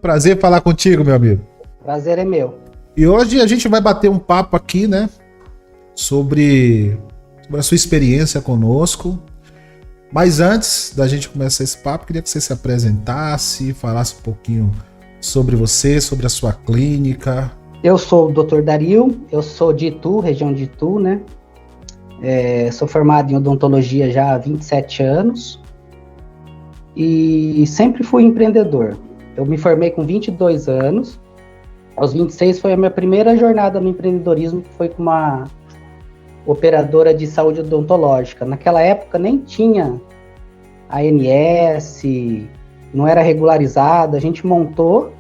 Prazer falar contigo, meu amigo. Prazer é meu. E hoje a gente vai bater um papo aqui, né? Sobre a sua experiência conosco. Mas antes da gente começar esse papo, queria que você se apresentasse, falasse um pouquinho sobre você, sobre a sua clínica. Eu sou o Dr. Dario, eu sou de Itu, região de Itu, né? Sou formado em odontologia já há 27 anos e sempre fui empreendedor. Eu me formei com 22 anos, aos 26 foi a minha primeira jornada no empreendedorismo, que foi com uma operadora de saúde odontológica. Naquela época nem tinha ANS, não era regularizado, a gente montou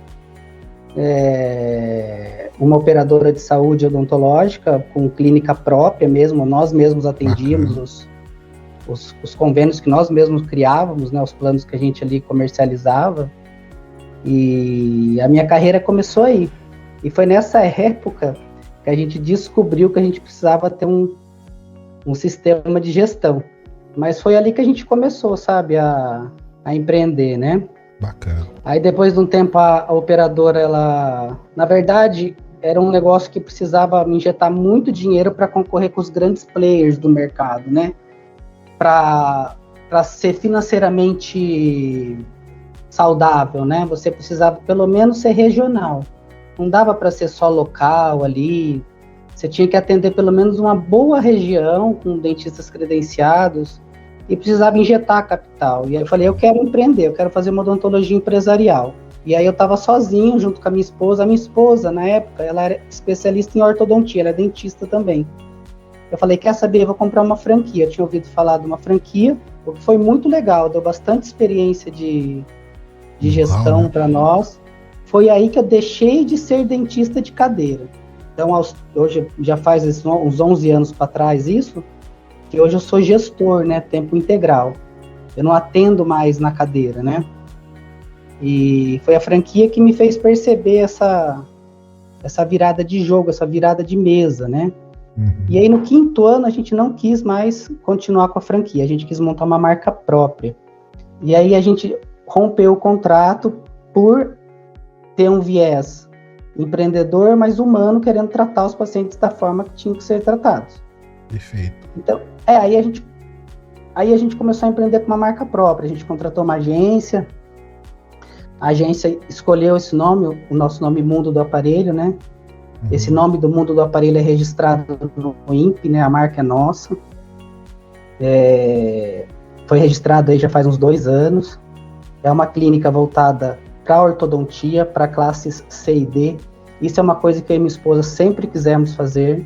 uma operadora de saúde odontológica com clínica própria mesmo, nós mesmos atendíamos os convênios que nós mesmos criávamos, né, os planos que a gente ali comercializava, e a minha carreira começou aí. E foi nessa época que a gente descobriu que a gente precisava ter um sistema de gestão. Mas foi ali que a gente começou, sabe, a empreender, né? Bacana. Aí depois de um tempo a operadora, ela, na verdade, era um negócio que precisava me injetar muito dinheiro para concorrer com os grandes players do mercado, né? Para ser financeiramente saudável, né? Você precisava pelo menos ser regional. Não dava para ser só local ali. Você tinha que atender pelo menos uma boa região com dentistas credenciados e precisava injetar capital. E aí eu falei, eu quero empreender, eu quero fazer uma odontologia empresarial. E aí eu estava sozinho, junto com a minha esposa. A minha esposa, na época, ela era especialista em ortodontia, ela é dentista também. Eu falei, quer saber, eu vou comprar uma franquia. Eu tinha ouvido falar de uma franquia, o que foi muito legal, deu bastante experiência de gestão para nós. Foi aí que eu deixei de ser dentista de cadeira. Então, hoje já faz uns 11 anos para trás isso, que hoje eu sou gestor, né, tempo integral. Eu não atendo mais na cadeira, né? E foi a franquia que me fez perceber essa virada de jogo, essa virada de mesa, né? Uhum. E aí no 5º ano a gente não quis mais continuar com a franquia, a gente quis montar uma marca própria. E aí a gente rompeu o contrato por ter um viés empreendedor, mas humano, querendo tratar os pacientes da forma que tinham que ser tratados. Perfeito. Então, aí a gente começou a empreender com uma marca própria, a gente contratou uma agência, a agência escolheu esse nome, o nosso nome Mundo do Aparelho, né? Uhum. Esse nome do Mundo do Aparelho é registrado no INPE, né? A marca é nossa. Foi registrado aí já faz uns 2 anos. É uma clínica voltada para ortodontia, para classes C e D. Isso é uma coisa que eu e minha esposa sempre quisemos fazer,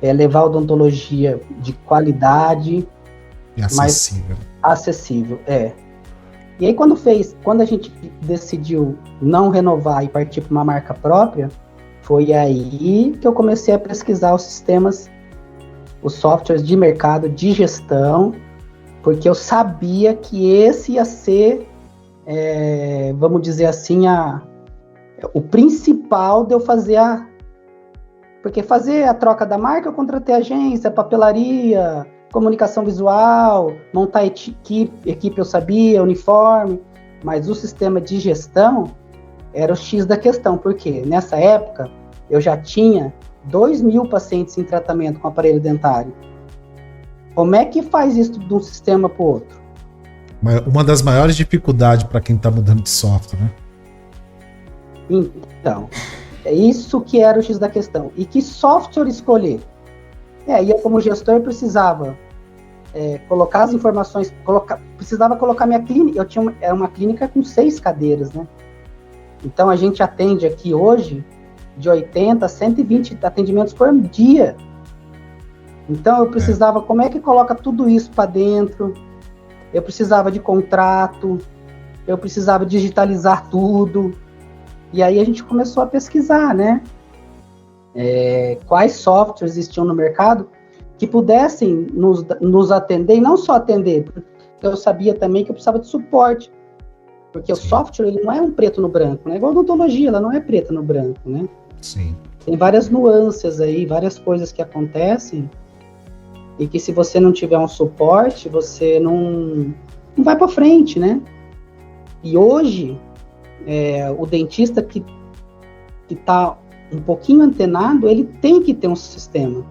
levar a odontologia de qualidade e acessível. Mais acessível, E aí quando a gente decidiu não renovar e partir para uma marca própria, foi aí que eu comecei a pesquisar os sistemas, os softwares de mercado, de gestão, porque eu sabia que esse ia ser, vamos dizer assim, o principal de eu fazer porque fazer a troca da marca, eu contratei agência, papelaria, comunicação visual, montar equipe eu sabia, uniforme, mas o sistema de gestão era o X da questão, porque nessa época eu já tinha 2.000 pacientes em tratamento com aparelho dentário. Como é que faz isso de um sistema para o outro? Uma das maiores dificuldades para quem está mudando de software, né? Então, é isso que era o X da questão. E que software escolher? E eu, como gestor, precisava colocar as informações, precisava colocar minha clínica. Era uma clínica com 6 cadeiras, né? Então, a gente atende aqui hoje de 80 a 120 atendimentos por dia. Então, eu precisava, como é que coloca tudo isso para dentro? Eu precisava de contrato, eu precisava digitalizar tudo. E aí a gente começou a pesquisar, né? Quais softwares existiam no mercado que pudessem nos atender, e não só atender, porque eu sabia também que eu precisava de suporte. Porque o software, ele não é um preto no branco, né? Igual a odontologia, ela não é preta no branco, né? Sim. Tem várias nuances aí, várias coisas que acontecem, e que se você não tiver um suporte, você não vai para frente, né? E hoje, o dentista que está um pouquinho antenado, ele tem que ter um sistema.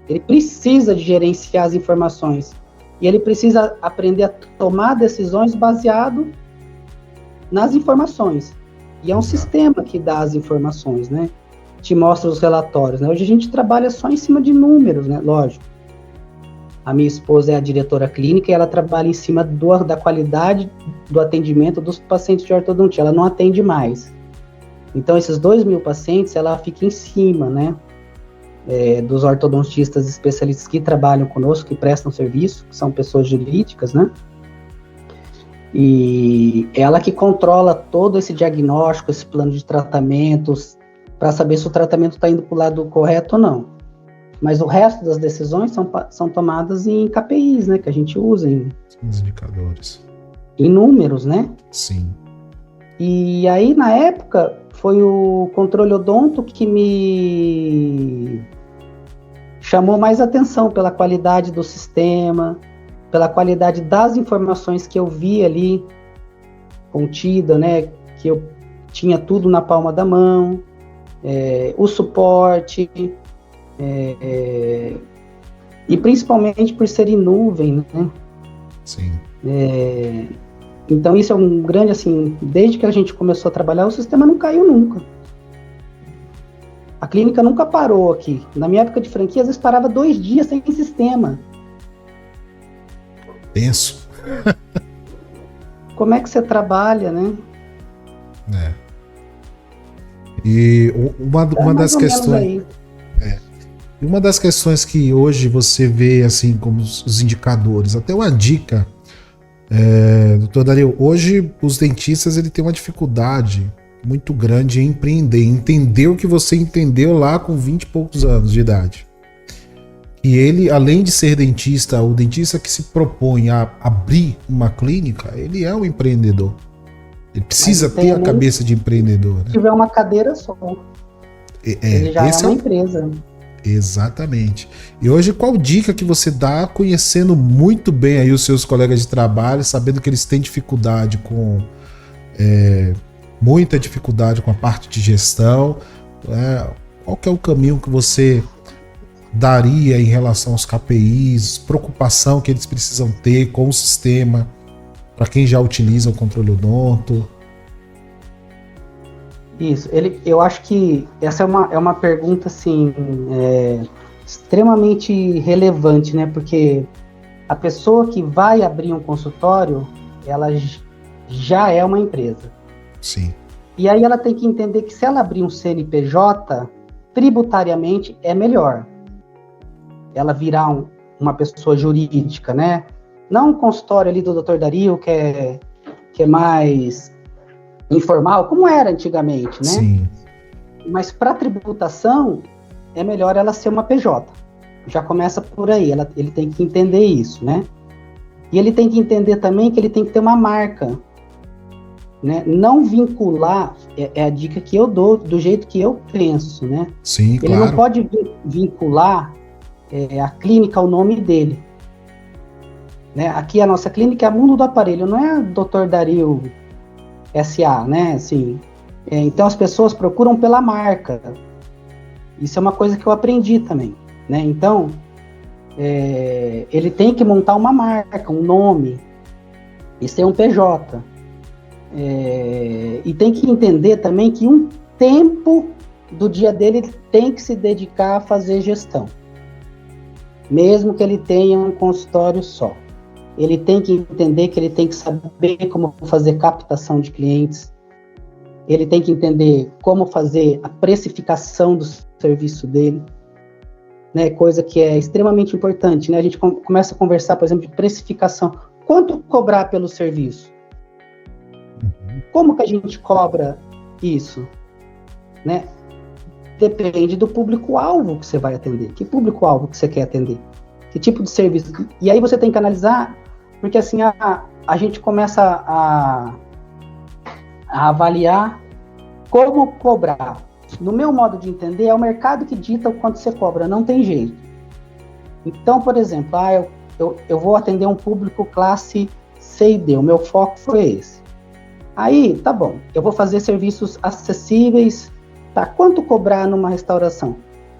Ele precisa de gerenciar as informações. E ele precisa aprender a tomar decisões baseado nas informações. E é um sistema que dá as informações, né? Te mostra os relatórios, né? Hoje a gente trabalha só em cima de números, né? Lógico. A minha esposa é a diretora clínica e ela trabalha em cima da qualidade do atendimento dos pacientes de ortodontia. Ela não atende mais. Então, esses 2.000 pacientes, ela fica em cima, né? Dos ortodontistas especialistas que trabalham conosco, que prestam serviço, que são pessoas jurídicas, né? E ela que controla todo esse diagnóstico, esse plano de tratamentos, para saber se o tratamento está indo para o lado correto ou não. Mas o resto das decisões são tomadas em KPIs, né? Que a gente usa os indicadores. Em números, né? Sim. E aí, na época, foi o controle odonto que me chamou mais atenção pela qualidade do sistema, pela qualidade das informações que eu vi ali contida, né? Que eu tinha tudo na palma da mão, o suporte, e principalmente por ser em nuvem, né? Sim. Então isso é um grande, assim, desde que a gente começou a trabalhar, o sistema não caiu nunca. A clínica nunca parou aqui. Na minha época de franquia, às vezes parava 2 dias sem sistema. Tenso. Como é que você trabalha, né? E uma das questões... Uma das questões que hoje você vê, assim, como os indicadores, até uma dica, doutor Dario, hoje os dentistas ele tem uma dificuldade muito grande em empreender, entender o que você entendeu lá com 20 e poucos anos de idade. E ele, além de ser dentista, o dentista que se propõe a abrir uma clínica, ele é um empreendedor. Ele precisa ter a cabeça de empreendedor. Né? Se tiver uma cadeira só, ele já é uma empresa. Exatamente. E hoje, qual dica que você dá, conhecendo muito bem aí os seus colegas de trabalho, sabendo que eles têm dificuldade muita dificuldade com a parte de gestão, qual que é o caminho que você daria em relação aos KPIs, preocupação que eles precisam ter com o sistema, para quem já utiliza o controle odonto? Isso, eu acho que essa é uma pergunta, assim, extremamente relevante, né? Porque a pessoa que vai abrir um consultório, ela já é uma empresa. Sim. E aí ela tem que entender que se ela abrir um CNPJ, tributariamente é melhor. Ela virar uma pessoa jurídica, né? Não um consultório ali do Dr. Dario, que é mais informal, como era antigamente, né? Sim. Mas para tributação, é melhor ela ser uma PJ. Já começa por aí, ele tem que entender isso, né? E ele tem que entender também que ele tem que ter uma marca, né? Não vincular, é a dica que eu dou, do jeito que eu penso, né? Sim, ele não pode vincular a clínica ao nome dele. Né? Aqui a nossa clínica é Mundo do Aparelho, não é Dr. Dario SA, né? Assim, então as pessoas procuram pela marca. Isso é uma coisa que eu aprendi também, né? Então, ele tem que montar uma marca, um nome, e ser um PJ. E tem que entender também que um tempo do dia dele tem que se dedicar a fazer gestão. Mesmo que ele tenha um consultório só. Ele tem que entender que ele tem que saber como fazer captação de clientes. Ele tem que entender como fazer a precificação do serviço dele, né? Coisa que é extremamente importante, né? A gente começa a conversar, por exemplo, de precificação. Quanto cobrar pelo serviço? Como que a gente cobra isso? Né? Depende do público-alvo que você vai atender. Que público-alvo que você quer atender? Que tipo de serviço? E aí você tem que analisar, porque assim a gente começa a avaliar como cobrar. No meu modo de entender, é o mercado que dita o quanto você cobra, não tem jeito. Então, por exemplo, eu vou atender um público classe C e D, o meu foco foi esse. Aí, tá bom, eu vou fazer serviços acessíveis, tá? Quanto cobrar numa restauração?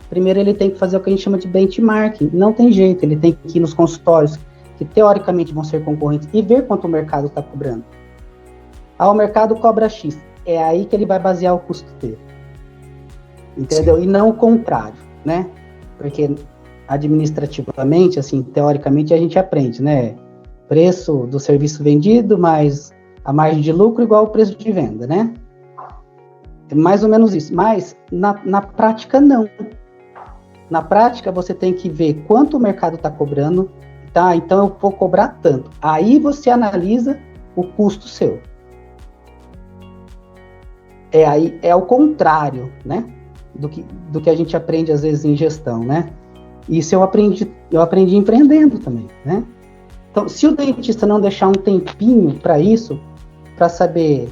Primeiro ele tem que fazer o que a gente chama de benchmarking, não tem jeito, ele tem que ir nos consultórios, que teoricamente vão ser concorrentes, e ver quanto o mercado está cobrando. O mercado cobra X, é aí que ele vai basear o custo dele. Entendeu? Sim. E não o contrário, né? Porque administrativamente, assim, teoricamente a gente aprende, né? Preço do serviço vendido mais a margem de lucro igual ao preço de venda, né? É mais ou menos isso. Mas na prática, não. Na prática, você tem que ver quanto o mercado está cobrando, tá? Então eu vou cobrar tanto. Aí você analisa o custo seu. É o contrário, né? Do que a gente aprende às vezes em gestão, né? Isso eu aprendi empreendendo também, né? Então, se o dentista não deixar um tempinho para isso, para saber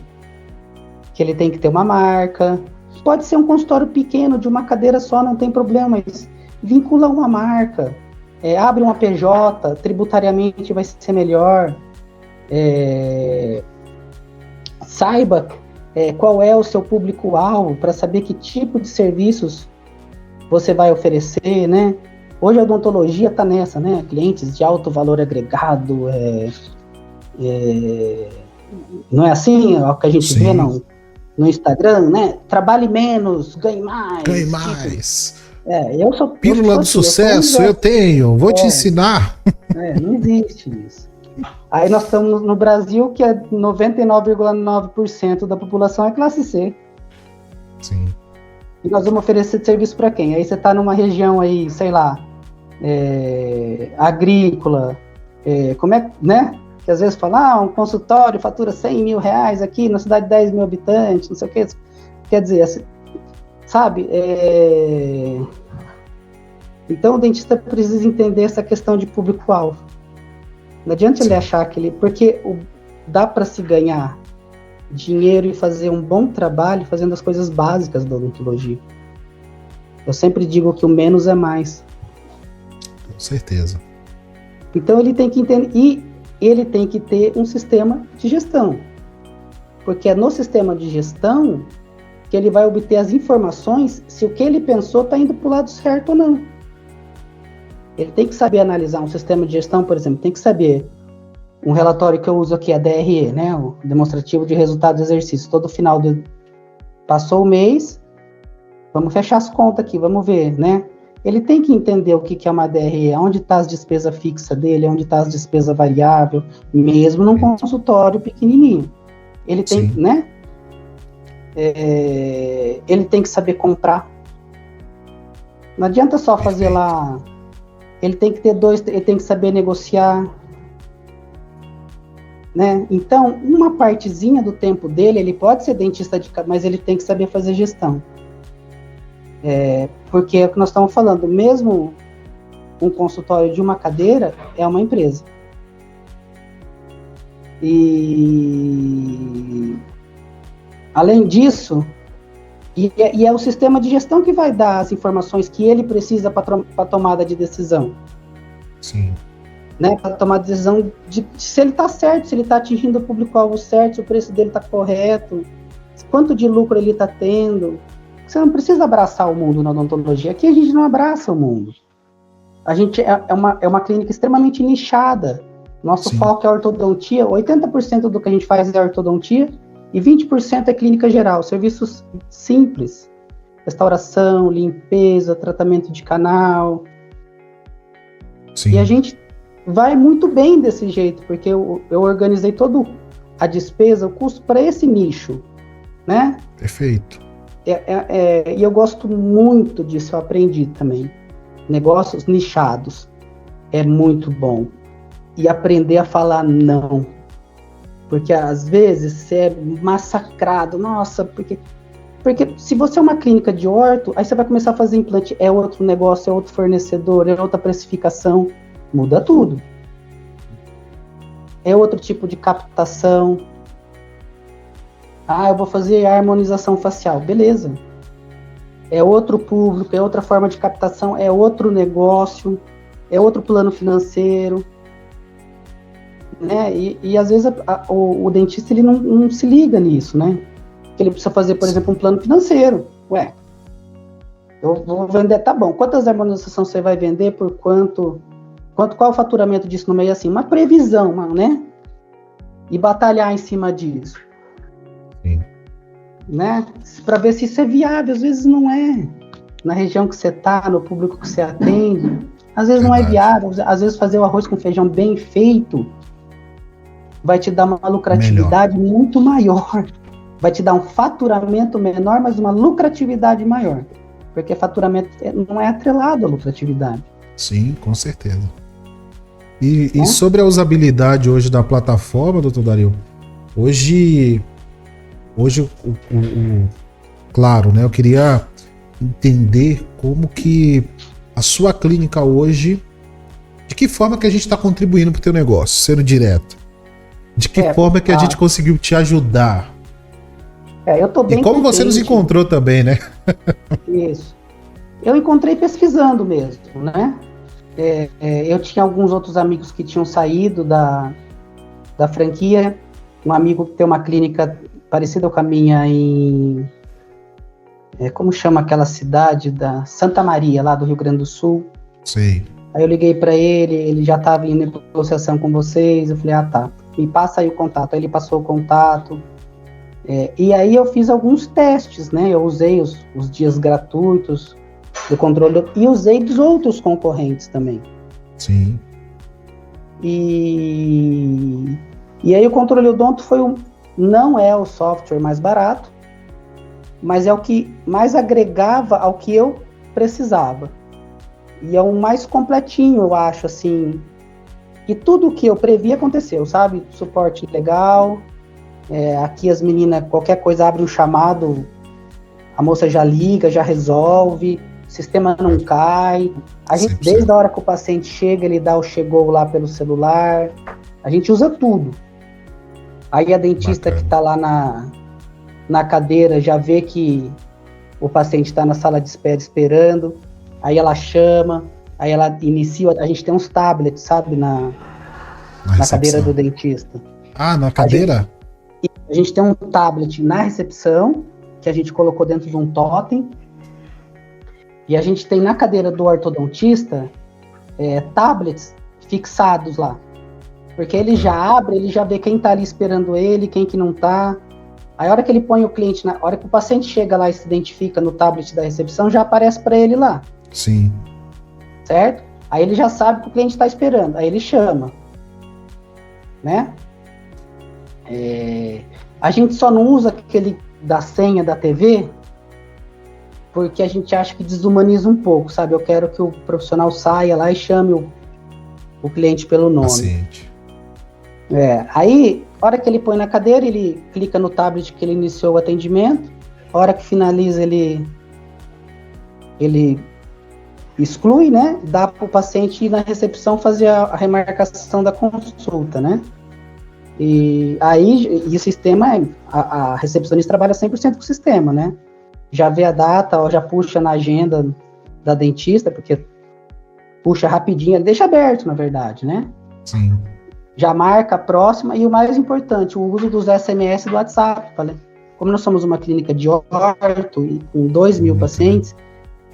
que ele tem que ter uma marca, pode ser um consultório pequeno, de uma cadeira só, não tem problema, mas vincula uma marca, abre uma PJ, tributariamente vai ser melhor, saiba qual é o seu público-alvo, para saber que tipo de serviços você vai oferecer, né? Hoje a odontologia está nessa, né? Clientes de alto valor agregado, não é assim o que a gente vê no Instagram, né? Trabalhe menos, ganhe mais. Ganhe mais. Eu sou pílula do sucesso, eu tenho, vou te ensinar. Não existe isso. Aí nós estamos no Brasil, que é 99,9% da população é classe C. Sim. E nós vamos oferecer serviço para quem? Aí você está numa região aí, sei lá, agrícola, como é, né? Que às vezes fala, um consultório fatura 100 mil reais aqui na cidade de 10 mil habitantes, não sei o que. Quer dizer, assim, sabe? Então o dentista precisa entender essa questão de público-alvo. Não adianta ele achar que ele... Porque dá para se ganhar dinheiro e fazer um bom trabalho fazendo as coisas básicas da odontologia. Eu sempre digo que o menos é mais. Com certeza. Então ele tem que entender... E ele tem que ter um sistema de gestão. Porque é no sistema de gestão que ele vai obter as informações se o que ele pensou está indo para o lado certo ou não. Ele tem que saber analisar um sistema de gestão, por exemplo, tem que saber um relatório que eu uso aqui, a DRE, né, o demonstrativo de resultado do exercício. Todo final passou o mês, vamos fechar as contas aqui, vamos ver, né? Ele tem que entender o que é uma DRE, onde está as despesas fixas dele, onde está as despesas variáveis, mesmo num consultório pequenininho. Ele tem, né? Ele tem que saber comprar. Não adianta só fazer lá. Ele tem que ter ele tem que saber negociar, né? Então, uma partezinha do tempo dele, ele pode ser dentista mas ele tem que saber fazer gestão. Porque é o que nós estamos falando, mesmo um consultório de uma cadeira é uma empresa. E além disso, e é o sistema de gestão que vai dar as informações que ele precisa para a tomada de decisão. Sim. Né? Para tomar decisão de se ele está certo, se ele está atingindo o público-alvo certo, se o preço dele está correto, quanto de lucro ele está tendo. Você não precisa abraçar o mundo na odontologia. Aqui a gente não abraça o mundo. A gente é uma clínica extremamente nichada. Nosso foco é a ortodontia. 80% do que a gente faz é ortodontia e 20% é clínica geral. Serviços simples. Restauração, limpeza, tratamento de canal. Sim. E a gente vai muito bem desse jeito, porque eu organizei toda a despesa, o custo para esse nicho, né? Perfeito. E eu gosto muito disso, eu aprendi também. Negócios nichados é muito bom. E aprender a falar não. Porque às vezes você é massacrado. Nossa, porque se você é uma clínica de orto, aí você vai começar a fazer implante, é outro negócio, é outro fornecedor, é outra precificação. Muda tudo. É outro tipo de captação. Eu vou fazer a harmonização facial. Beleza. É outro público, é outra forma de captação, é outro negócio, é outro plano financeiro. né? E às vezes o dentista ele não se liga nisso, né? Que ele precisa fazer, por exemplo, um plano financeiro. Ué, eu vou vender, tá bom. Quantas harmonizações você vai vender? Por quanto? Qual o faturamento disso no meio? Assim, uma previsão, né? E batalhar em cima disso. Sim. Né? Para ver se isso é viável. Às vezes não é. Na região que você está, no público que você atende, às vezes não é viável. Às vezes fazer o arroz com feijão bem feito vai te dar uma lucratividade muito maior. Vai te dar um faturamento menor, mas uma lucratividade maior. Porque faturamento não é atrelado à lucratividade. Sim, com certeza. E sobre a usabilidade hoje da plataforma, doutor Dario, hoje claro, né? Eu queria entender como que a sua clínica hoje, de que forma que a gente está contribuindo para o teu negócio, sendo direto. De que forma que a gente conseguiu te ajudar. Eu tô bem e como contente. Você nos encontrou também, né? Isso. Eu encontrei pesquisando mesmo, né? Eu tinha alguns outros amigos que tinham saído da franquia. Um amigo que tem uma clínica parecida com a minha em... como chama aquela cidade? Da Santa Maria, lá do Rio Grande do Sul. Sim. Aí eu liguei para ele já estava em negociação com vocês. Eu falei, tá, me passa aí o contato. Aí ele passou o contato. E aí eu fiz alguns testes, né? Eu usei os dias gratuitos do controle e usei dos outros concorrentes também. Sim. E aí o controle odonto não é o software mais barato, mas é o que mais agregava ao que eu precisava. E é o mais completinho, eu acho, assim. E tudo o que eu previ aconteceu, sabe? Suporte legal. Aqui as meninas, qualquer coisa, abre um chamado, a moça já liga, já resolve, o sistema não cai. A gente, desde a hora que o paciente chega, ele dá o chegou lá pelo celular. A gente usa tudo. Aí a dentista que está lá na cadeira já vê que o paciente está na sala de espera esperando. Aí ela chama, aí ela inicia. A gente tem uns tablets, sabe, na cadeira do dentista. Ah, na cadeira? A gente tem um tablet na recepção, que a gente colocou dentro de um totem. E a gente tem na cadeira do ortodontista tablets fixados lá. Porque ele já abre, ele já vê quem tá ali esperando ele, quem que não tá. Aí a hora que ele põe o cliente, a hora que o paciente chega lá e se identifica no tablet da recepção, já aparece para ele lá. Sim. Certo? Aí ele já sabe que o cliente tá esperando, aí ele chama. Né? A gente só não usa aquele da senha da TV porque a gente acha que desumaniza um pouco, sabe? Eu quero que o profissional saia lá e chame o cliente pelo nome. Paciente. Aí, a hora que ele põe na cadeira, ele clica no tablet que ele iniciou o atendimento. A hora que finaliza, ele exclui, né? Dá para o paciente ir na recepção fazer a remarcação da consulta, né? E o sistema, a recepcionista trabalha 100% com o sistema, né? Já vê a data, já puxa na agenda da dentista, porque puxa rapidinho, ele deixa aberto, na verdade, né? Sim. Já marca a próxima, e o mais importante, o uso dos SMS do WhatsApp. Como nós somos uma clínica de orto, e com 2.000 pacientes,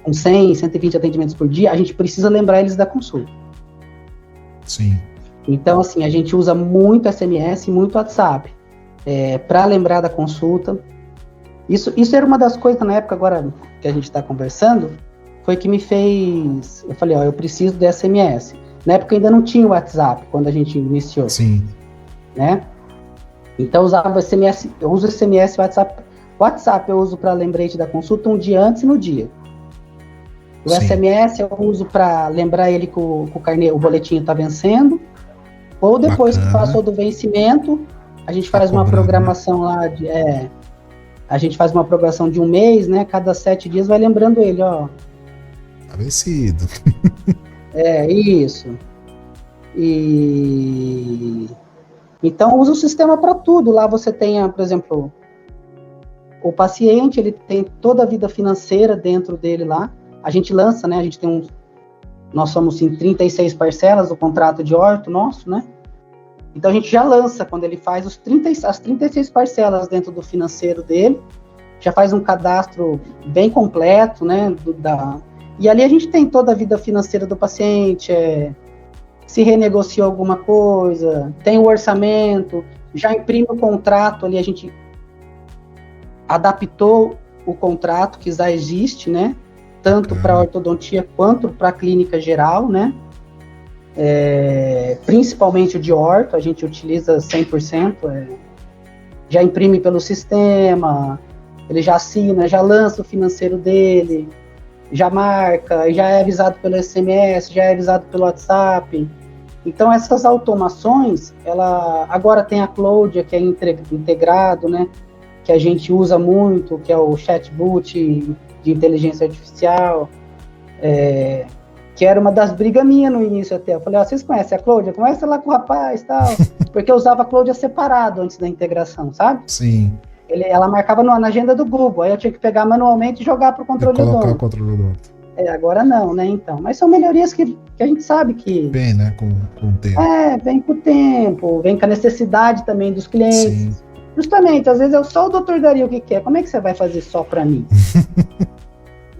com 100, 120 atendimentos por dia, a gente precisa lembrar eles da consulta. Sim. Então, assim, a gente usa muito SMS e muito WhatsApp para lembrar da consulta. Isso era uma das coisas, na época agora que a gente está conversando, foi que me fez... Eu falei, eu preciso de SMS. Na época ainda não tinha o WhatsApp, quando a gente iniciou. Sim. Né? Então eu usava SMS, eu uso SMS e WhatsApp. WhatsApp eu uso para lembrete da consulta um dia antes e no dia. O SMS eu uso para lembrar ele que o boletim está vencendo. Ou depois que passou do vencimento, a gente faz uma programação lá a gente faz uma programação de um mês, né? Cada 7 dias vai lembrando ele, ó. Tá vencido. Isso. Então usa o sistema para tudo. Lá você tem, por exemplo, o paciente, ele tem toda a vida financeira dentro dele lá. A gente lança, né? A gente tem nós somos em 36 parcelas do contrato de orto nosso, né? Então a gente já lança, quando ele faz as 36 parcelas dentro do financeiro dele, já faz um cadastro bem completo, né? E ali a gente tem toda a vida financeira do paciente, se renegociou alguma coisa, tem o orçamento, já imprime o contrato ali, a gente adaptou o contrato que já existe, né? Tanto para a ortodontia quanto para a clínica geral, né? Principalmente o de orto, a gente utiliza 100%, já imprime pelo sistema, ele já assina, já lança o financeiro dele, já marca, já é avisado pelo SMS, já é avisado pelo WhatsApp. Então essas automações, agora tem a Cloud, que é integrado, né? Que a gente usa muito, que é o chatbot de inteligência artificial, que era uma das brigas minhas no início até. Eu falei, vocês conhecem a Cláudia? Conversa lá com o rapaz e tal. Porque eu usava a Cláudia separado antes da integração, sabe? Sim. Ela marcava na agenda do Google, aí eu tinha que pegar manualmente e jogar pro controle do colocar o controle do outro. Agora não, né, então. Mas são melhorias que a gente sabe que... Vem, né, com o tempo. Vem com o tempo, vem com a necessidade também dos clientes. Sim. Justamente, às vezes é só o Dr. Dario que quer. Como é que você vai fazer só para mim?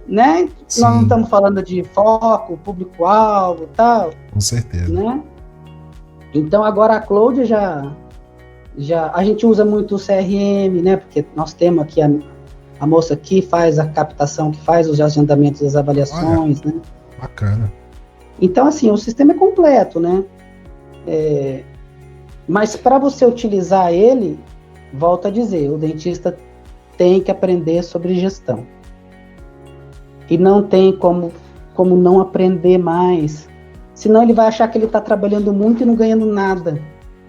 Né? Sim. Nós não estamos falando de foco, público-alvo e tal. Com certeza. Né? Então agora a Cloud já a gente usa muito o CRM, né? Porque nós temos aqui a moça que faz a captação, que faz os agendamentos das avaliações, né? Bacana. Então, assim, o sistema é completo, né? Mas para você utilizar ele, volto a dizer, o dentista tem que aprender sobre gestão. E não tem como não aprender mais. Senão ele vai achar que ele está trabalhando muito e não ganhando nada.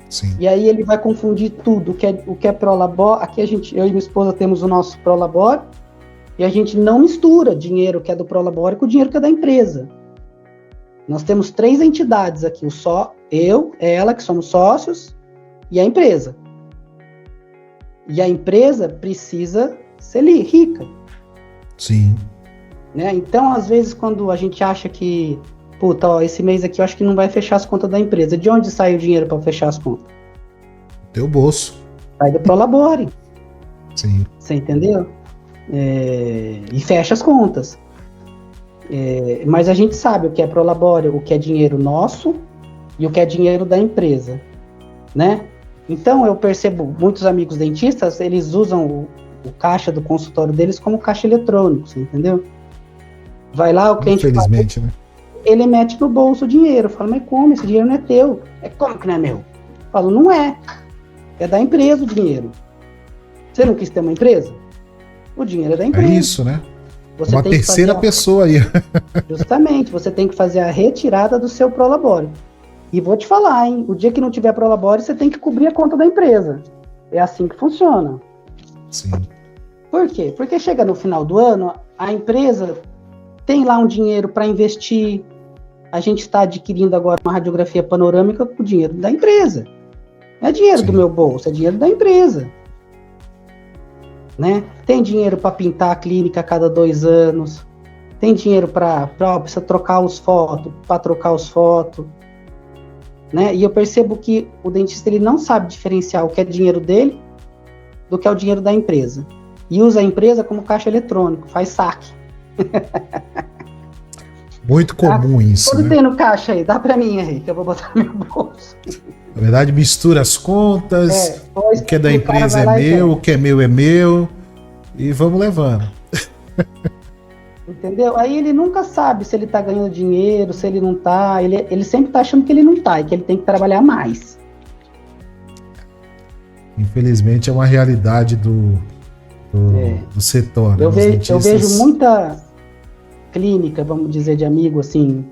Sim. E aí ele vai confundir tudo, o que é Prolabore. Aqui eu e minha esposa temos o nosso Prolabore, e a gente não mistura dinheiro que é do Prolabore com o dinheiro que é da empresa. Nós temos 3 entidades aqui, ela, que somos sócios, e a empresa. E a empresa precisa ser rica. Sim. Né? Então, às vezes, quando a gente acha que, esse mês aqui eu acho que não vai fechar as contas da empresa. De onde sai o dinheiro para fechar as contas? Teu bolso. Sai do Prolabore. Sim. Você entendeu? E fecha as contas. Mas a gente sabe o que é Prolabore, o que é dinheiro nosso e o que é dinheiro da empresa, né? Então eu percebo muitos amigos dentistas, eles usam o caixa do consultório deles como caixa eletrônico, você entendeu? Vai lá, o cliente Infelizmente, né? Ele mete no bolso o dinheiro. Fala, mas como? Esse dinheiro não é teu. Como que não é meu? Eu falo, não é. É da empresa o dinheiro. Você não quis ter uma empresa? O dinheiro é da empresa. É isso, né? Você uma tem terceira pessoa aí. Justamente, você tem que fazer a retirada do seu Prolabore. E vou te falar, hein? O dia que não tiver Prolabore, você tem que cobrir a conta da empresa. É assim que funciona. Sim. Por quê? Porque chega no final do ano, a empresa tem lá um dinheiro para investir. A gente está adquirindo agora uma radiografia panorâmica com o dinheiro da empresa. Não é dinheiro do meu bolso, é dinheiro da empresa. Né? Tem dinheiro para pintar a clínica a cada 2 anos. Tem dinheiro precisa trocar os fotos, para trocar os fotos. Né? E eu percebo que o dentista ele não sabe diferenciar o que é dinheiro dele do que é o dinheiro da empresa. E usa a empresa como caixa eletrônico, faz saque. Muito comum isso, Quando né? tem no caixa aí, dá pra mim aí, que eu vou botar no meu bolso. Na verdade, mistura as contas, o que é da empresa é meu, o que é meu, e vamos levando. Entendeu? Aí ele nunca sabe se ele tá ganhando dinheiro, se ele não tá, ele sempre tá achando que ele não tá, e que ele tem que trabalhar mais. Infelizmente é uma realidade do setor. Né? Eu vejo muita clínica, vamos dizer, de amigo assim,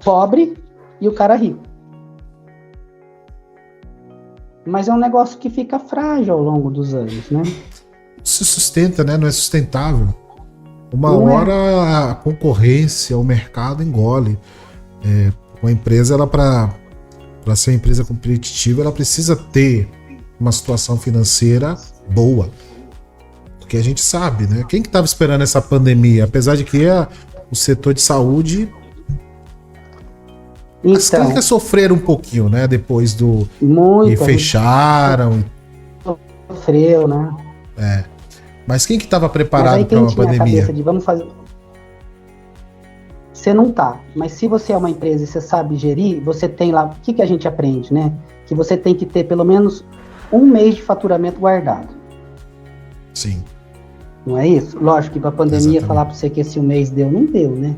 pobre e o cara rico. Mas é um negócio que fica frágil ao longo dos anos, né? Se sustenta, né? Não é sustentável. Uma Não hora a concorrência, o mercado engole. Uma empresa, ela para ser uma empresa competitiva, ela precisa ter uma situação financeira boa. Porque a gente sabe, né? Quem que estava esperando essa pandemia? Apesar de que o setor de saúde As clínicas sofreram um pouquinho, né? Depois do... Muito. E fecharam. Sofreu, né? Mas quem que estava preparado para uma pandemia? Vamos fazer... Você não tá. Mas se você é uma empresa e você sabe gerir, você tem lá... O que a gente aprende, né? Que você tem que ter pelo menos 1 mês de faturamento guardado. Sim. Não é isso? Lógico que para a pandemia Exatamente. falar para você que esse 1 mês deu, não deu, né?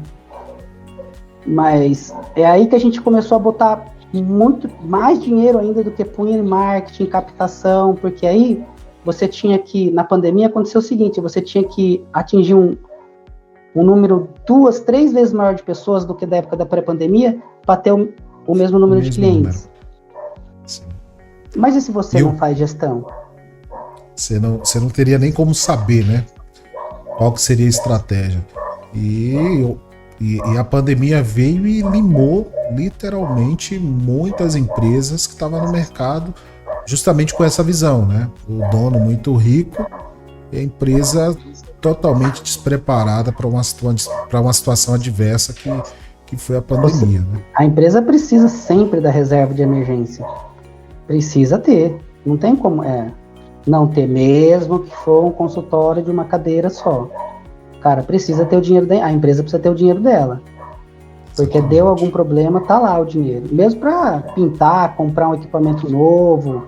Mas é aí que a gente começou a botar muito mais dinheiro ainda do que punha em marketing, captação, porque aí você tinha que, na pandemia aconteceu o seguinte, você tinha que atingir um número 2, 3 vezes maior de pessoas do que da época da pré-pandemia para ter o mesmo número de clientes. Mas e se você não faz gestão? Você não teria nem como saber, né? Qual que seria a estratégia. E a pandemia veio e limou literalmente muitas empresas que estavam no mercado justamente com essa visão, né? O dono muito rico e a empresa totalmente despreparada para uma situação adversa que foi a pandemia, né? A empresa precisa sempre da reserva de emergência. Precisa ter. Não tem como não ter, mesmo que for um consultório de uma cadeira só. Cara, precisa ter o dinheiro a empresa precisa ter o dinheiro dela. Porque exatamente. Deu algum problema, tá lá o dinheiro. Mesmo para pintar, comprar um equipamento novo,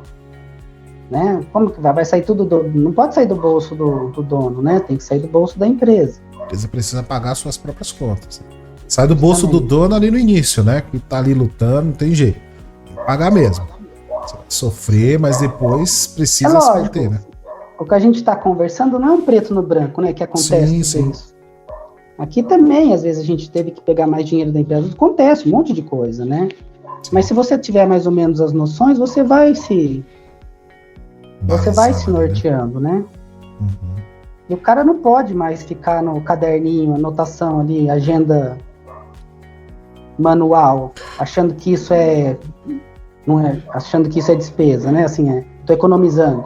né? Como que vai sair tudo não pode sair do bolso do dono, né? Tem que sair do bolso da empresa. A empresa precisa pagar suas próprias contas. Sai do bolso do dono ali no início, né? Que tá ali lutando, não tem jeito. Tem que pagar mesmo. Você vai sofrer, mas depois precisa se manter, né? O que a gente está conversando não é um preto no branco, né? Que acontece sim. Isso. Aqui também, às vezes, a gente teve que pegar mais dinheiro da empresa. Acontece um monte de coisa, né? Sim. Mas se você tiver mais ou menos as noções, você vai se norteando, né? Uhum. E o cara não pode mais ficar no caderninho, anotação ali, agenda manual, achando que isso achando que isso é despesa, né? Assim, tô economizando.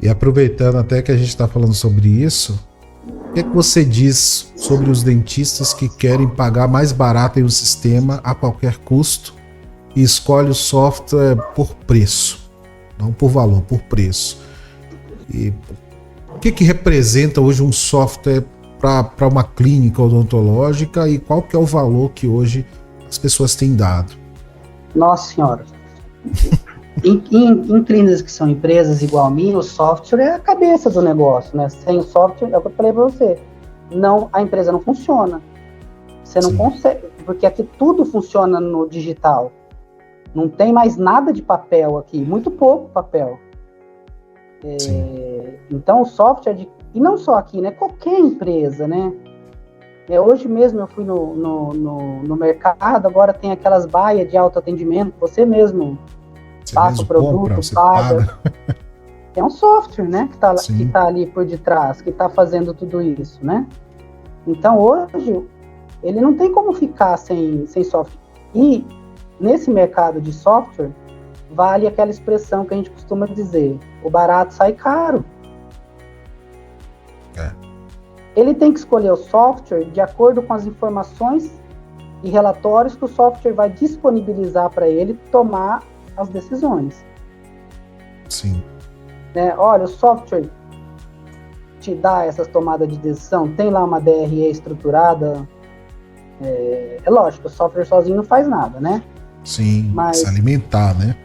E aproveitando até que a gente está falando sobre isso, o que você diz sobre os dentistas que querem pagar mais barato em um sistema a qualquer custo e escolhe o software por preço, não por valor, por preço? E o que representa hoje um software para uma clínica odontológica e qual que é o valor que hoje as pessoas têm dado? Nossa senhora! Em clínicas que são empresas igual a mim, o software é a cabeça do negócio, né? Sem o software, é o que eu falei para você, a empresa não funciona. Você não consegue, porque aqui tudo funciona no digital. Não tem mais nada de papel aqui, muito pouco papel. Então o software, e não só aqui, né? Qualquer empresa, né? Hoje mesmo eu fui no mercado, agora tem aquelas baias de autoatendimento, você mesmo passa o produto, paga. É um software, né, que tá ali por detrás, que está fazendo tudo isso, né? Então, hoje, ele não tem como ficar sem software. E, nesse mercado de software, vale aquela expressão que a gente costuma dizer, o barato sai caro. Ele tem que escolher o software de acordo com as informações e relatórios que o software vai disponibilizar para ele tomar as decisões. Sim. Olha, o software te dá essas tomadas de decisão, tem lá uma DRE estruturada. É lógico, o software sozinho não faz nada, né? Sim, mas se alimentar, né?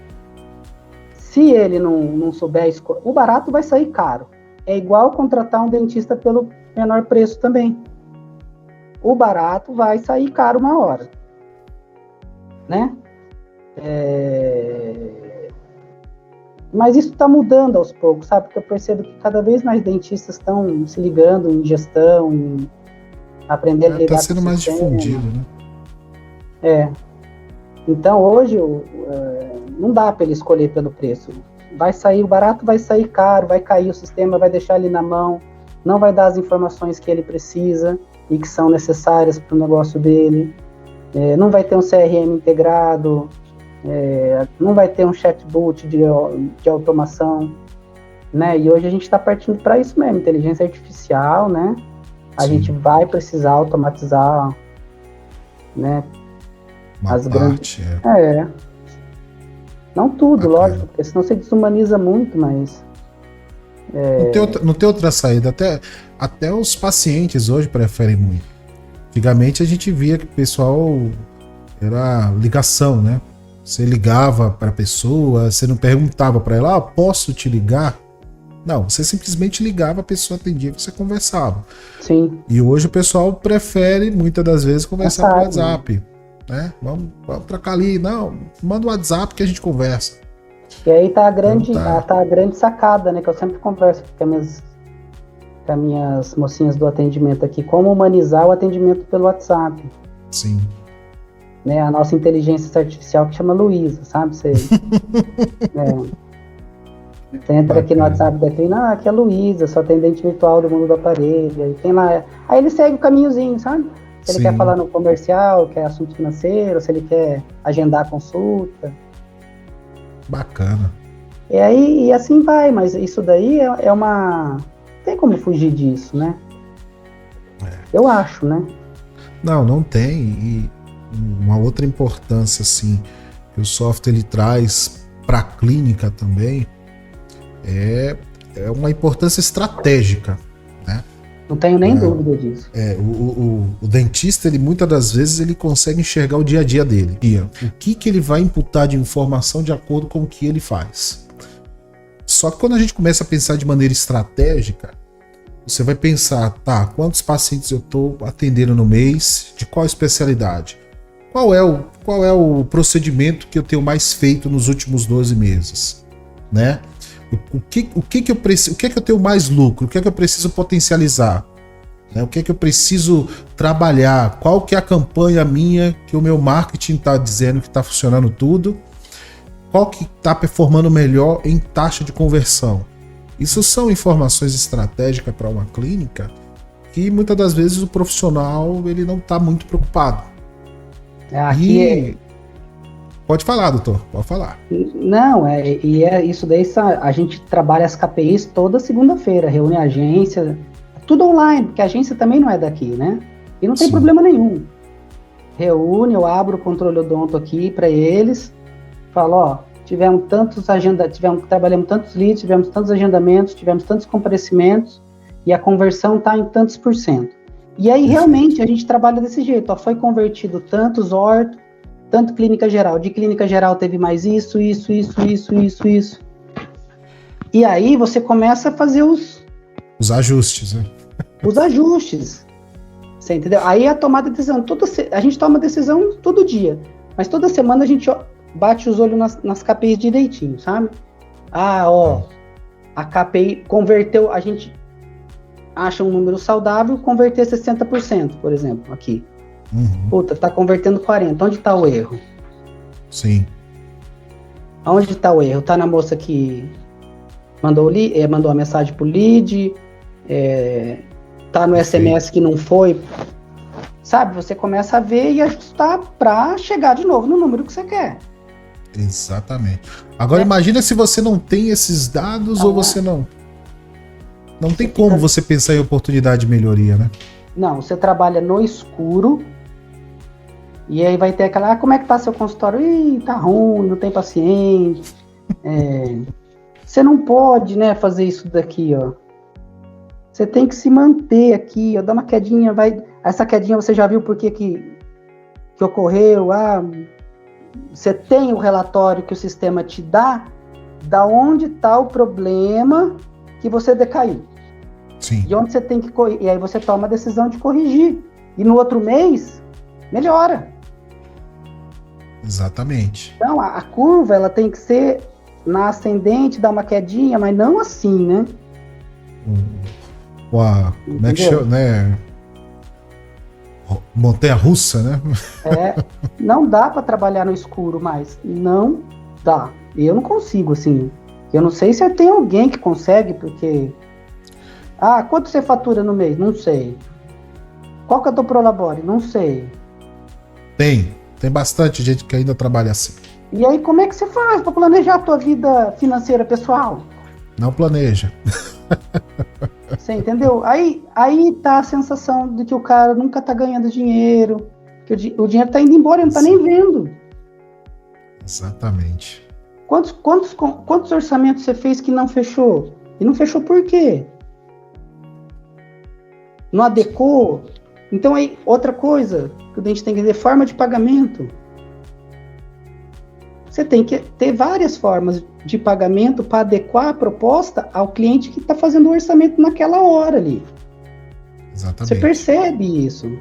Se ele não souber escolher, o barato vai sair caro. É igual contratar um dentista pelo menor preço também. O barato vai sair caro uma hora, né? Mas isso está mudando aos poucos, sabe? Porque eu percebo que cada vez mais dentistas estão se ligando em gestão, em aprender a lidar com o sistema. Está sendo mais difundido, né? Então hoje não dá para ele escolher pelo preço. Vai sair o barato, vai sair caro, vai cair o sistema, vai deixar ele na mão, não vai dar as informações que ele precisa e que são necessárias para o negócio dele. Não vai ter um CRM integrado, não vai ter um chatbot de automação, né? E hoje a gente está partindo para isso mesmo, inteligência artificial, né? A gente vai precisar automatizar, né? Uma As parte, Não tudo, Bacana. lógico, porque senão você desumaniza muito, mas... Não tem outra saída. Até os pacientes hoje preferem muito. Antigamente a gente via que o pessoal era ligação, né? Você ligava para a pessoa, você não perguntava para ela, posso te ligar? Não, você simplesmente ligava, a pessoa atendia, você conversava. Sim. E hoje o pessoal prefere, muitas das vezes, conversar por WhatsApp. Né? Vamos trocar ali. Não, manda o WhatsApp que a gente conversa. E aí tá a grande, Então tá a grande sacada, né? Que eu sempre converso com as minhas mocinhas do atendimento aqui, como humanizar o atendimento pelo WhatsApp. Sim. Né? A nossa inteligência artificial que chama Luísa, sabe? Você entra aqui no WhatsApp da Clina, aqui é a Luísa, sua atendente virtual do mundo do aparelho, aí tem lá. Aí ele segue o caminhozinho, sabe? Se ele quer falar no comercial, quer assunto financeiro, se ele quer agendar a consulta. Bacana. E assim vai, mas isso daí é uma... Não tem como fugir disso, né? Eu acho, né? Não tem. E uma outra importância, assim, que o software ele traz para a clínica também é uma importância estratégica, né? Não tenho nem dúvida disso. O dentista, ele muitas das vezes ele consegue enxergar o dia a dia dele. O que ele vai imputar de informação de acordo com o que ele faz. Só que quando a gente começa a pensar de maneira estratégica, você vai pensar, tá, quantos pacientes eu estou atendendo no mês, de qual especialidade? Qual é o procedimento que eu tenho mais feito nos últimos 12 meses? Né? O que eu preciso, o que é que eu tenho mais lucro? O que é que eu preciso potencializar? Né? O que é que eu preciso trabalhar? Qual que é a campanha minha que o meu marketing está dizendo que está funcionando tudo? Qual que está performando melhor em taxa de conversão? Isso são informações estratégicas para uma clínica que muitas das vezes o profissional ele não está muito preocupado. Pode falar, doutor, pode falar. Não, isso daí, a gente trabalha as KPIs toda segunda-feira, reúne a agência, tudo online, porque a agência também não é daqui, né? E não tem problema nenhum. Reúne, eu abro o controle odonto aqui para eles, falo, trabalhamos tantos leads, tivemos tantos agendamentos, tivemos tantos comparecimentos, e a conversão está em tantos %. E aí, realmente, a gente trabalha desse jeito, foi convertido tantos orto, tanto clínica geral. De clínica geral teve mais isso. E aí você começa a fazer os ajustes, né? Os ajustes. Você entendeu? Aí a tomada de decisão. A gente toma decisão todo dia. Mas toda semana a gente bate os olhos nas KPIs direitinho, sabe? A KPI converteu, a gente acha um número saudável, converter 60%, por exemplo, aqui. Puta, tá convertendo 40%. Onde tá o erro? Sim. Onde tá o erro? Tá na moça que mandou a mensagem pro lead, tá no SMS que não foi. Sabe? Você começa a ver e ajustar pra chegar de novo no número que você quer. Exatamente. Agora imagina se você não tem esses dados ou você não tem como você pensar em oportunidade de melhoria, né? Não, você trabalha no escuro. E aí vai ter aquela, como é que tá seu consultório? Ih, tá ruim, não tem paciente. Você não pode, né, fazer isso daqui, ó. Você tem que se manter aqui, ó, dar uma quedinha, essa quedinha você já viu por que ocorreu, você tem o relatório que o sistema te dá, da onde tá o problema que você decaiu. Sim. E onde você tem que corrigir, e aí você toma a decisão de corrigir. E no outro mês, melhora. Exatamente. Então, a curva, ela tem que ser na ascendente, dar uma quedinha, mas não assim, né? Como é que chama, né? Montanha-russa, né? Não dá para trabalhar no escuro mais. Não dá. Eu não consigo, assim. Eu não sei se tem alguém que consegue, porque... quanto você fatura no mês? Não sei. Qual que é o teu Prolabore? Não sei. Tem bastante gente que ainda trabalha assim. E aí, como é que você faz para planejar a tua vida financeira pessoal? Não planeja. Você entendeu? Aí tá a sensação de que o cara nunca tá ganhando dinheiro, que o dinheiro está indo embora, ele não está nem vendo. Exatamente. Quantos orçamentos você fez que não fechou? E não fechou por quê? Não adequou? Então, aí, outra coisa que o dente tem que ter, forma de pagamento. Você tem que ter várias formas de pagamento para adequar a proposta ao cliente que está fazendo o orçamento naquela hora ali. Exatamente. Você percebe isso.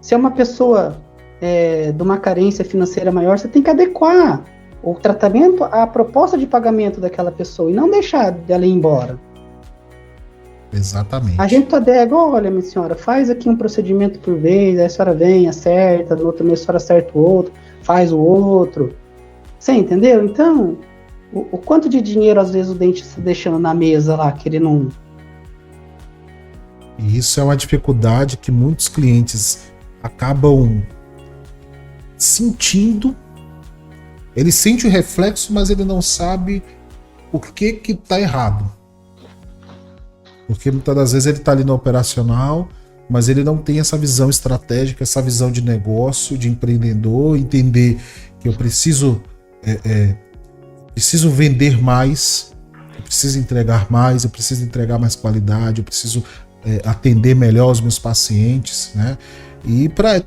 Se é uma pessoa de uma carência financeira maior, você tem que adequar o tratamento à proposta de pagamento daquela pessoa e não deixar ela ir embora. Exatamente. A gente adega, olha, minha senhora, faz aqui um procedimento por vez, aí a senhora vem, acerta, no outro mês a senhora acerta o outro, faz o outro. Você entendeu? Então, o quanto de dinheiro às vezes o dente está deixando na mesa lá, querendo um... E isso é uma dificuldade que muitos clientes acabam sentindo. Ele sente o reflexo, mas ele não sabe o que está errado. Porque muitas das vezes ele está ali no operacional, mas ele não tem essa visão estratégica, essa visão de negócio, de empreendedor, entender que eu preciso vender mais, eu preciso entregar mais, eu preciso entregar mais qualidade, eu preciso atender melhor os meus pacientes, né? E para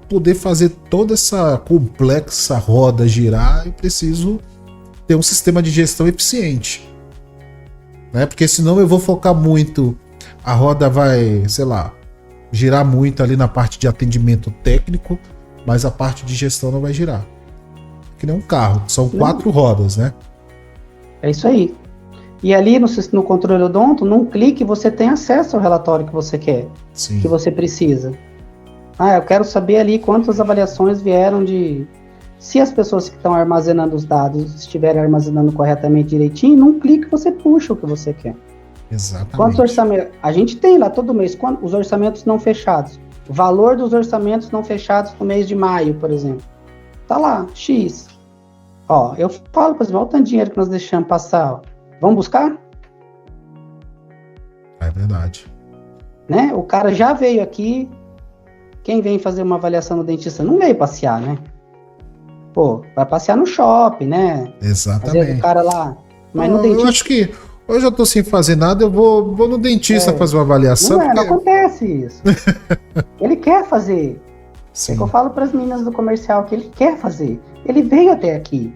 poder fazer toda essa complexa roda girar, eu preciso ter um sistema de gestão eficiente, né? Porque senão eu vou focar muito, a roda vai, sei lá, girar muito ali na parte de atendimento técnico, mas a parte de gestão não vai girar. Que nem um carro, são 4 rodas, né? É isso aí. E ali no controle odonto, num clique, você tem acesso ao relatório que você quer, Sim. que você precisa. Eu quero saber ali quantas avaliações vieram de... Se as pessoas que estão armazenando os dados estiverem armazenando corretamente, direitinho, num clique você puxa o que você quer. Exatamente. Quantos orçamentos? A gente tem lá todo mês, os orçamentos não fechados. O valor dos orçamentos não fechados no mês de maio, por exemplo. Tá lá, X. Ó, eu falo para eles, olha o tanto de dinheiro que nós deixamos passar. Ó. Vamos buscar? É verdade. Né? O cara já veio aqui. Quem vem fazer uma avaliação no dentista não veio passear, né? Pô, vai passear no shopping, né? Exatamente. Às vezes o cara lá... Mas no Eu dentista... acho que hoje eu tô sem fazer nada, eu vou no dentista fazer uma avaliação. Não acontece isso. Ele quer fazer. Sim. É que eu falo para as meninas do comercial que ele quer fazer. Ele veio até aqui.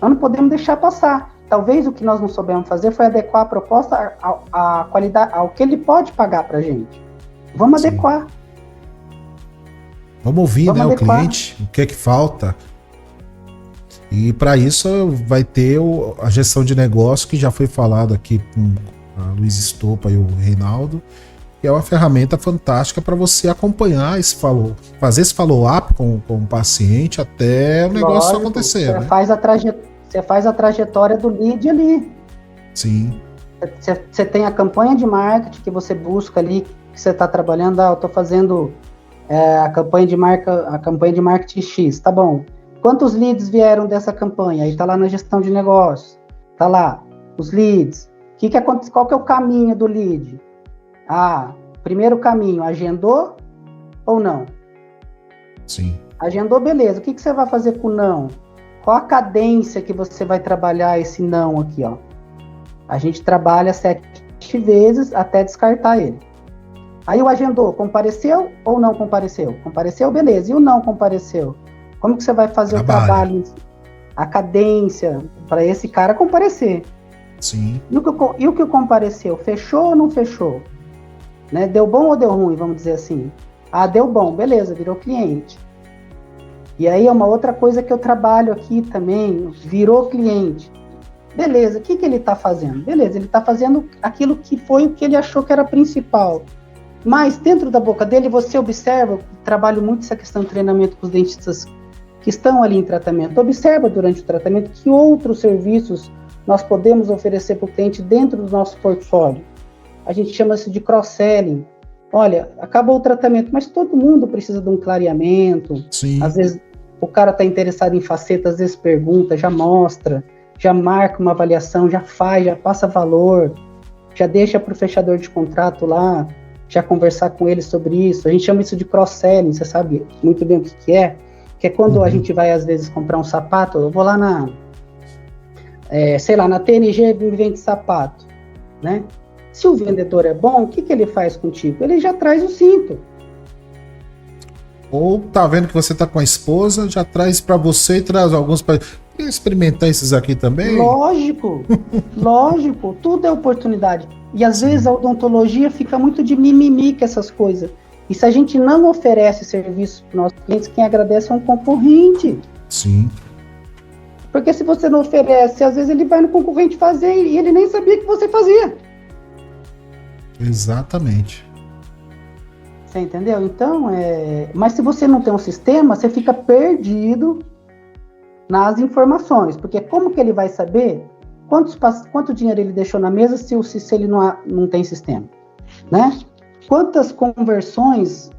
Nós não podemos deixar passar. Talvez o que nós não soubemos fazer foi adequar a proposta à qualidade, ao que ele pode pagar pra gente. Vamos Sim. adequar. Vamos ouvir, Vamos né, adequar. o cliente, o que é que falta. E para isso vai ter a gestão de negócio, que já foi falado aqui com a Luiz Estopa e o Reinaldo, que é uma ferramenta fantástica para você acompanhar fazer esse follow-up com o paciente até o negócio Lógico, acontecer. Você, né? você faz a trajetória do lead ali. Sim. Você tem a campanha de marketing que você busca ali, que você está trabalhando. Eu estou fazendo a campanha de marketing X, tá bom. Quantos leads vieram dessa campanha? Aí tá lá na gestão de negócios. Tá lá, os leads. Que acontece? Qual que é o caminho do lead? Primeiro caminho, agendou ou não? Sim. Agendou, beleza. O que você vai fazer com o não? Qual a cadência que você vai trabalhar esse não aqui, ó? A gente trabalha 7 vezes até descartar ele. Aí o agendou, compareceu ou não compareceu? Compareceu, beleza. E o não compareceu? Como que você vai fazer o trabalho, a cadência, para esse cara comparecer? Sim. E o que compareceu? Fechou ou não fechou? Né? Deu bom ou deu ruim, vamos dizer assim? Deu bom, beleza, virou cliente. E aí é uma outra coisa que eu trabalho aqui também, virou cliente. Beleza, o que ele está fazendo? Beleza, ele está fazendo aquilo que foi o que ele achou que era principal. Mas dentro da boca dele, você observa, eu trabalho muito essa questão de treinamento com os dentistas que estão ali em tratamento. Observa durante o tratamento que outros serviços nós podemos oferecer para o cliente dentro do nosso portfólio. A gente chama isso de cross-selling. Olha, acabou o tratamento, mas todo mundo precisa de um clareamento. Sim. Às vezes o cara está interessado em faceta, às vezes pergunta, já mostra, já marca uma avaliação, já faz, já passa valor, já deixa para o fechador de contrato lá já conversar com ele sobre isso. A gente chama isso de cross-selling, você sabe muito bem o que é? Que é quando a gente vai, às vezes, comprar um sapato, eu vou lá na TNG me vende sapato, né? Se o vendedor é bom, o que ele faz contigo? Ele já traz o cinto. Ou tá vendo que você tá com a esposa, já traz para você e traz alguns para experimentar esses aqui também? Lógico, tudo é oportunidade. E às vezes a odontologia fica muito de mimimi com essas coisas. E se a gente não oferece serviço para os nossos clientes, quem agradece é um concorrente. Sim. Porque se você não oferece, às vezes ele vai no concorrente fazer e ele nem sabia que você fazia. Exatamente. Você entendeu? Então, mas se você não tem um sistema, você fica perdido nas informações. Porque como que ele vai saber quanto dinheiro ele deixou na mesa se ele não tem sistema? Né? Quantas conversões,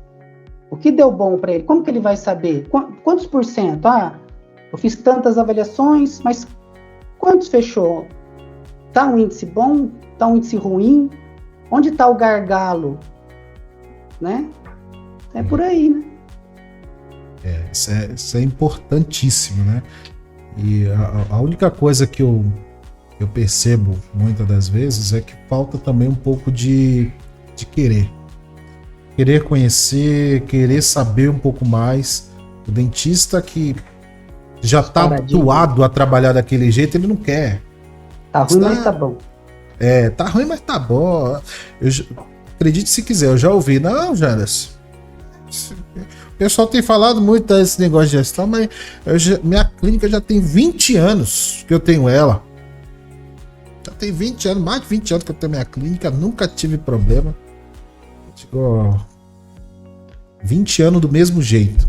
o que deu bom para ele? Como que ele vai saber? Quantos por cento? Eu fiz tantas avaliações, mas quantos fechou? Tá um índice bom? Tá um índice ruim? Onde está o gargalo? Né? É por aí, né? Isso é importantíssimo, né? E a única coisa que eu percebo muitas das vezes é que falta também um pouco de querer. Querer conhecer, querer saber um pouco mais. O dentista que já está habituado a trabalhar daquele jeito, ele não quer. Tá ruim, mas tá bom. Tá ruim, mas tá bom. Acredite se quiser, eu já ouvi. Não, Janderson. O pessoal tem falado muito desse negócio de gestão, mas minha clínica já tem 20 anos que eu tenho ela. Já tem 20 anos, mais de 20 anos que eu tenho minha clínica, nunca tive problema. Chegou 20 anos do mesmo jeito.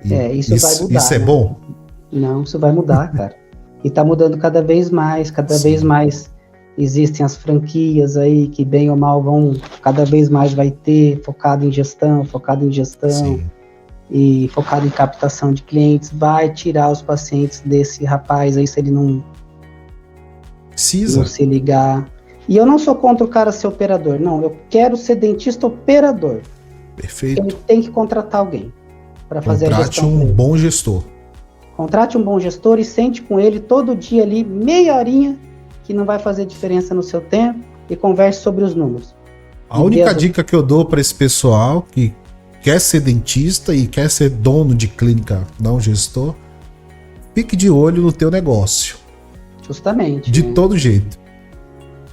Isso vai mudar. Isso é bom? Não, isso vai mudar, cara. E tá mudando cada vez mais, vez mais existem as franquias aí que bem ou mal cada vez mais vai ter, focado em gestão Sim. E focado em captação de clientes, vai tirar os pacientes desse rapaz aí se ele não se ligar. E eu não sou contra o cara ser operador, não, eu quero ser dentista operador. Perfeito. Ele tem que contratar alguém para fazer a gestão. Contrate um bom gestor. Contrate um bom gestor e sente com ele todo dia ali, meia horinha, que não vai fazer diferença no seu tempo, e converse sobre os números. A única dica que eu dou para esse pessoal que quer ser dentista e quer ser dono de clínica, não gestor, fique de olho no teu negócio. Justamente. De todo jeito.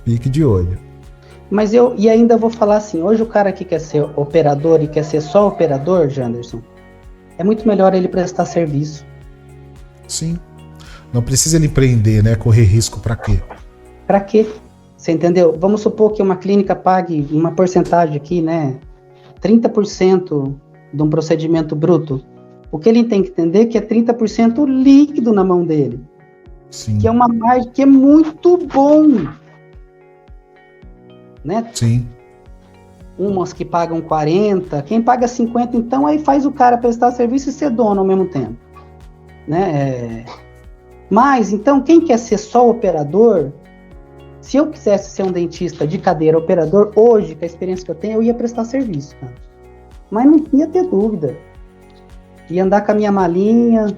Fique de olho. Mas e ainda vou falar assim, hoje o cara que quer ser operador e quer ser só operador, Janderson, é muito melhor ele prestar serviço. Sim. Não precisa ele empreender, né? Correr risco pra quê? Pra quê? Você entendeu? Vamos supor que uma clínica pague uma porcentagem aqui, né? 30% de um procedimento bruto. O que ele tem que entender é que é 30% líquido na mão dele. Sim. Que é uma margem que é muito bom. Né? Sim. Umas que pagam 40%, quem paga 50%, então aí faz o cara prestar serviço e ser dono ao mesmo tempo. Né? Mas, então, quem quer ser só operador, se eu quisesse ser um dentista de cadeira operador, hoje, com a experiência que eu tenho, eu ia prestar serviço, cara. Mas não ia ter dúvida. Ia andar com a minha malinha.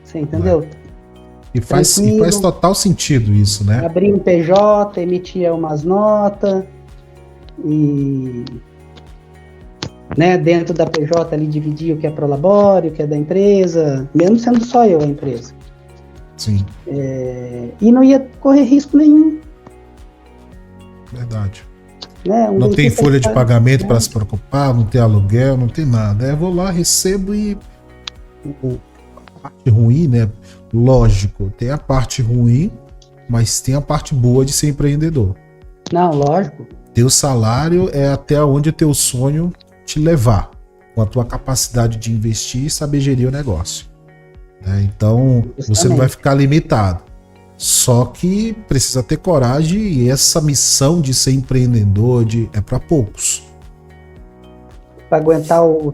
Você entendeu? E faz total sentido isso, né? Abrir um PJ, emitia umas notas e... Né, dentro da PJ ali dividir o que é prolabore, o que é da empresa, mesmo sendo só eu a empresa. Sim. E não ia correr risco nenhum. Verdade. Né, não tem folha de pagamento para se preocupar, não tem aluguel, não tem nada. Eu vou lá, recebo e a parte ruim, né? Lógico, tem a parte ruim, mas tem a parte boa de ser empreendedor. Não, lógico. Teu salário é até onde o teu sonho te levar, com a tua capacidade de investir e saber gerir o negócio. Né? Então, você não vai ficar limitado. Só que precisa ter coragem e essa missão de ser empreendedor é para poucos. Para aguentar o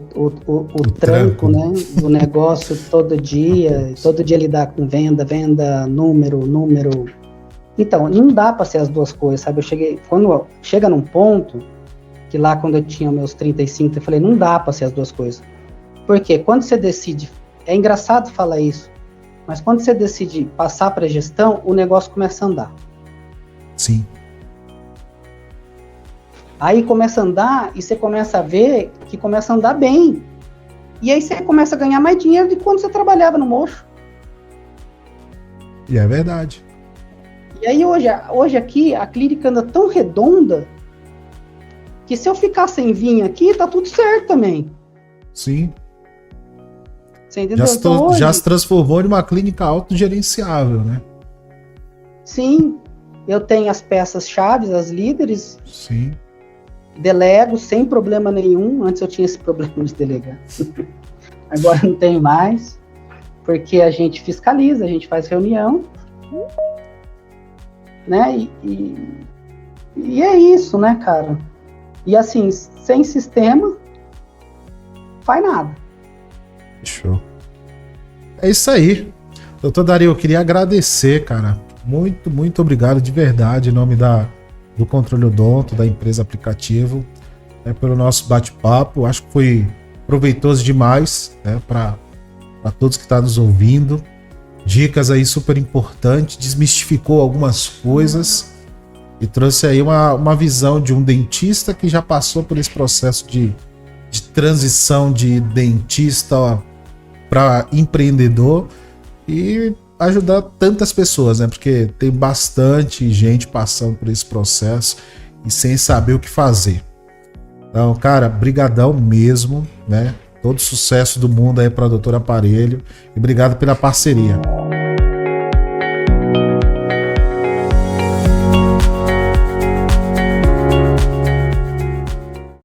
tranco, né, do negócio todo dia lidar com venda, número. Então, não dá para ser as duas coisas, sabe? Quando chega num ponto, que lá quando eu tinha meus 35, eu falei, não dá para ser as duas coisas. Porque quando você decide, é engraçado falar isso, mas quando você decide passar para gestão, o negócio começa a andar. Sim. Aí começa a andar e você começa a ver que começa a andar bem. E aí você começa a ganhar mais dinheiro do que quando você trabalhava no mocho. E é verdade. E aí hoje aqui a clínica anda tão redonda que se eu ficar sem vinho aqui, tá tudo certo também. Sim. Você entendeu? Já se transformou em uma clínica autogerenciável, né? Sim. Eu tenho as peças-chave, as líderes. Sim. Delego sem problema nenhum. Antes eu tinha esse problema de delegar. Agora não tenho mais. Porque a gente fiscaliza, a gente faz reunião. Né? E é isso, né, cara? E assim, sem sistema, faz nada. Show. É isso aí. Doutor Dario, eu queria agradecer, cara. Muito, muito obrigado de verdade, em nome do Controle Odonto, da empresa Aplicativo, né, pelo nosso bate-papo. Acho que foi proveitoso demais, né, para todos que estão nos ouvindo. Dicas aí super importantes, desmistificou algumas coisas e trouxe aí uma visão de um dentista que já passou por esse processo de transição de dentista para empreendedor e ajudar tantas pessoas, né? Porque tem bastante gente passando por esse processo e sem saber o que fazer. Então, cara, brigadão mesmo, né? Todo sucesso do mundo aí para a Doutor Aparelho e obrigado pela parceria.